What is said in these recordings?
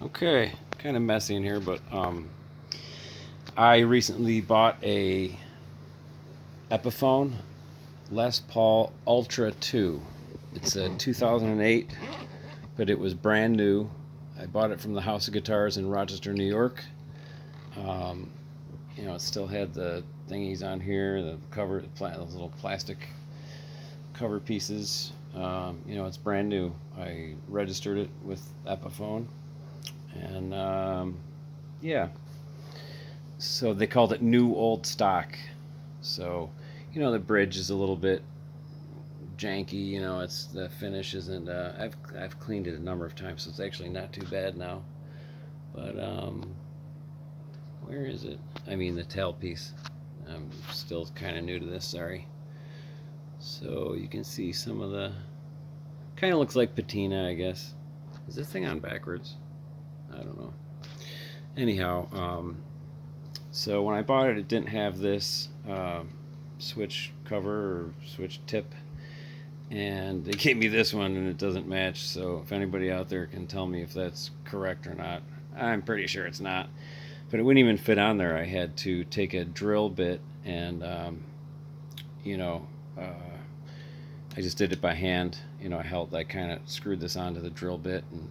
Okay, kind of messy in here, but I recently bought a Epiphone Les Paul Ultra 2. It's a 2008, but it was brand new. I bought it from the House of Guitars in Rochester, New York. Um, it still had the thingies on here, the cover, those little plastic cover pieces. It's brand new. I registered it with Epiphone, and yeah, so they called it new old stock. So, the bridge is a little bit janky. It's the finish isn't. I've cleaned it a number of times, so it's actually not too bad now. But where is it? I mean, the tailpiece. I'm still kind of new to this. Sorry. So you can see some of the. Kind of looks like patina, I guess. Is this thing on backwards? I don't know. Anyhow, so when I bought it, it didn't have this switch cover or switch tip, and they gave me this one, and it doesn't match. So if anybody out there can tell me if that's correct or not, I'm pretty sure it's not. But it wouldn't even fit on there. I had to take a drill bit and, I just did it by hand. I kind of screwed this onto the drill bit and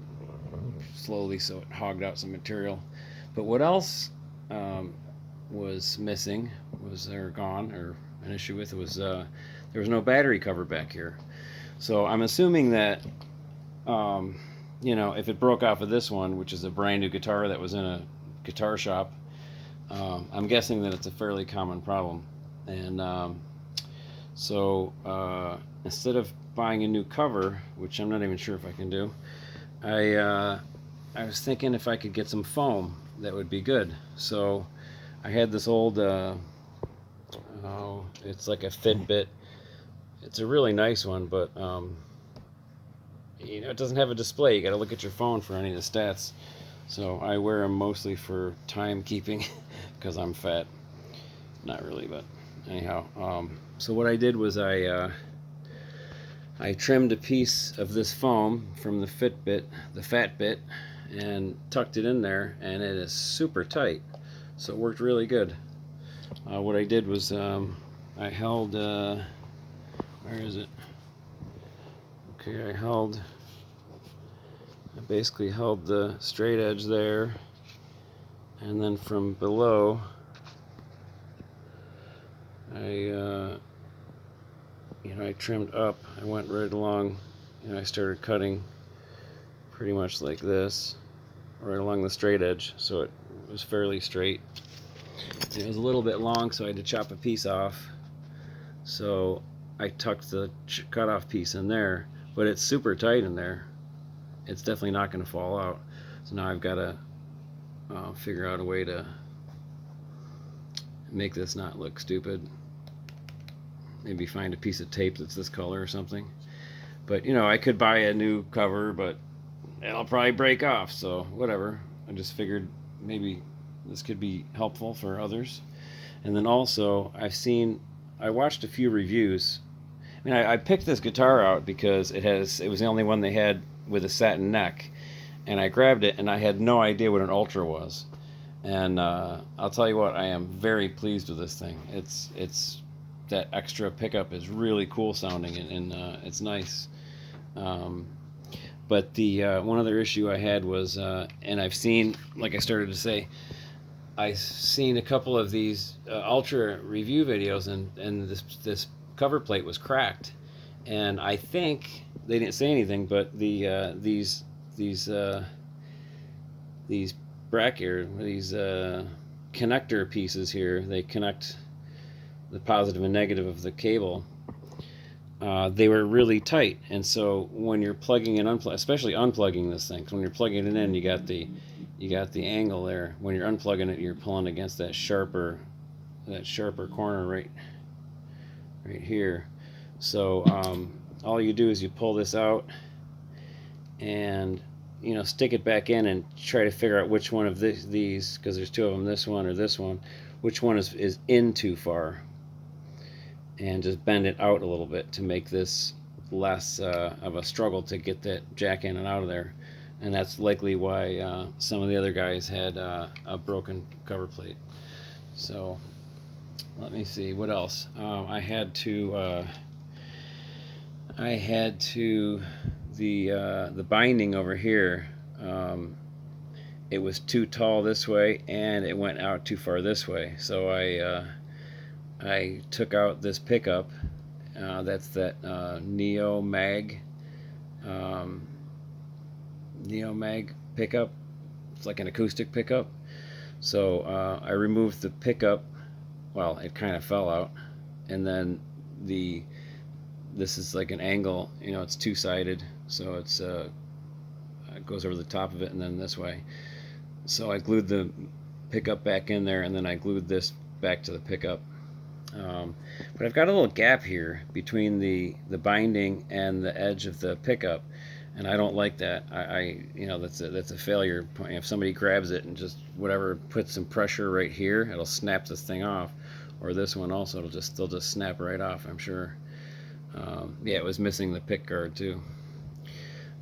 slowly, so it hogged out some material. But what else was missing or gone, or an issue with it was there was no battery cover back here. So I'm assuming that if it broke off of this one, which is a brand new guitar that was in a guitar shop, I'm guessing that it's a fairly common problem. And so instead of buying a new cover, which I'm not even sure if I can do, I was thinking if I could get some foam, that would be good. So I had this old, it's like a Fitbit. It's a really nice one, but it doesn't have a display. You got to look at your phone for any of the stats. So I wear them mostly for timekeeping because I'm fat. Not really, but anyhow. So what I did was I trimmed a piece of this foam from the Fitbit, the fat bit, and tucked it in there, and it is super tight. So it worked really good. What I did was I held, where is it? Okay, I basically held the straight edge there, and then from below I trimmed up. I went right along, I started cutting pretty much like this, right along the straight edge, so it was fairly straight. And it was a little bit long, so I had to chop a piece off. So I tucked the cut-off piece in there, but it's super tight in there. It's definitely not going to fall out. So now I've got to figure out a way to make this not look stupid. Maybe find a piece of tape that's this color or something. But I could buy a new cover, but it'll probably break off, so whatever. I just figured maybe this could be helpful for others. And then also I watched a few reviews. I picked this guitar out because it was the only one they had with a satin neck, and I grabbed it and I had no idea what an Ultra was. And I'll tell you what, I am very pleased with this thing. It's that extra pickup is really cool sounding, and it's nice. But the one other issue I had was, and I've seen, like I started to say, I've seen a couple of these Ultra review videos, and this cover plate was cracked, and I think they didn't say anything, but these bracket, these connector pieces here, they connect the positive and negative of the cable. They were really tight, and so when you're plugging and especially unplugging this thing, 'cause when you're plugging it in, you got the angle there. When you're unplugging it, you're pulling against that sharper corner right here. So all you do is you pull this out and stick it back in and try to figure out which one of these, because there's two of them, this one or this one, which one is in too far, and just bend it out a little bit to make this less of a struggle to get that jack in and out of there. and that's likely why some of the other guys had a broken cover plate. So let me see what else. I had the binding over here. It was too tall this way, and it went out too far this way. So I took out this pickup. That's that Neo Mag pickup. It's like an acoustic pickup. So I removed the pickup. Well, it kind of fell out, and then this is like an angle. You know, it's two-sided, so it goes over the top of it, and then this way. So I glued the pickup back in there, and then I glued this back to the pickup. But I've got a little gap here between the binding and the edge of the pickup, and I don't like that. You know, that's a failure point. If somebody grabs it and just whatever puts some pressure right here, it'll snap this thing off. Or this one also, they'll just snap right off, I'm sure. Yeah, it was missing the pickguard too.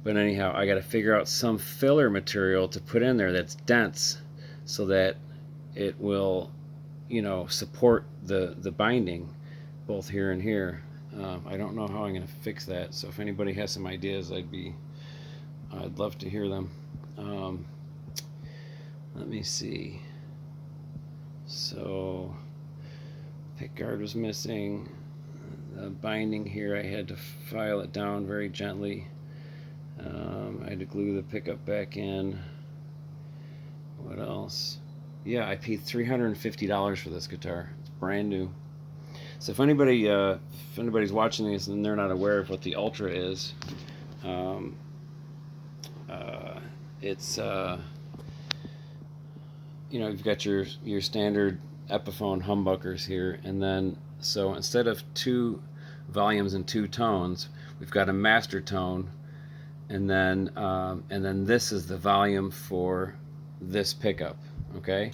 But anyhow, I got to figure out some filler material to put in there that's dense, so that it will, you know, support the binding both here and here. I don't know how I'm going to fix that, so if anybody has some ideas, I'd love to hear them. Let me see. So pickguard was missing. The binding here, I had to file it down very gently. I had to glue the pickup back in. What else? Yeah, I paid $350 for this guitar. It's brand new. So if anybody's watching this and they're not aware of what the Ultra is, it's you know, you've got your standard Epiphone humbuckers here, and then so instead of 2 volumes and 2 tones, we've got a master tone, and then this is the volume for this pickup. Okay,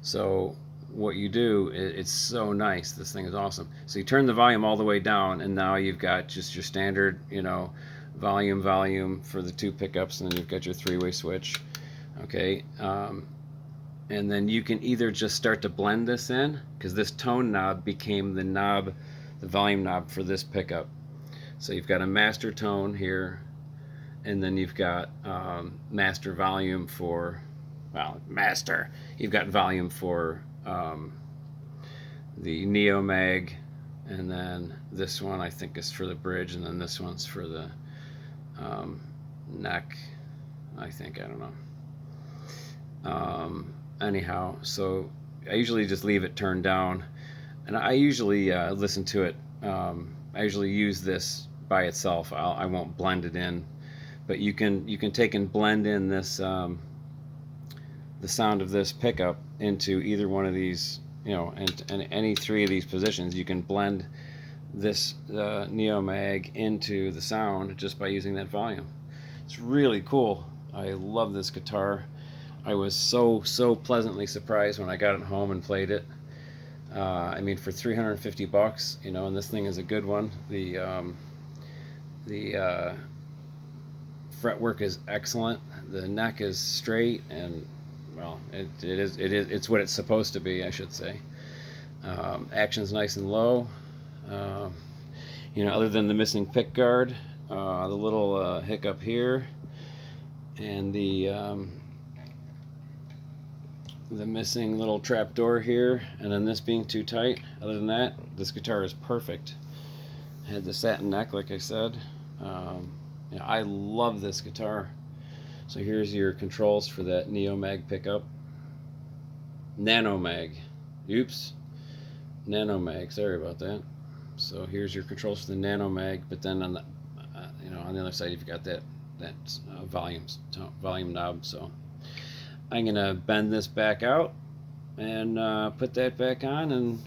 so what you do, it's so nice. This thing is awesome. So you turn the volume all the way down, and now you've got just your standard, you know, volume for the 2 pickups, and then you've got your 3-way switch. Okay, and then you can either just start to blend this in, because this tone knob became the volume knob for this pickup. So you've got a master tone here, and then you've got master volume for, well, master. You've got volume for the Neo Mag, and then this one I think is for the bridge, and then this one's for the neck, I think. I don't know. Anyhow, so I usually just leave it turned down, and I usually listen to it. I usually use this by itself. I won't blend it in, but you can take and blend in this the sound of this pickup into either one of these, you know, and any 3 of these positions. You can blend this Neo Mag into the sound just by using that volume. It's really cool. I love this guitar. I was so pleasantly surprised when I got it home and played it. I mean, for $350, you know, and this thing is a good one. The fretwork is excellent. The neck is straight, and well, it's what it's supposed to be, I should say. Action's nice and low. You know, other than the missing pickguard, the little hiccup here, and the missing little trap door here, and then this being too tight. Other than that, this guitar is perfect. Had the satin neck, like I said. You know, I love this guitar. So here's your controls for that Neo Mag pickup. Nano Mag. Oops. Nano Mag. Sorry about that. So here's your controls for the Nano Mag, but then on the you know, on the other side you've got that volume knob. So I'm gonna bend this back out and put that back on and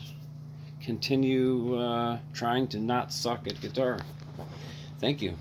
continue trying to not suck at guitar. Thank you.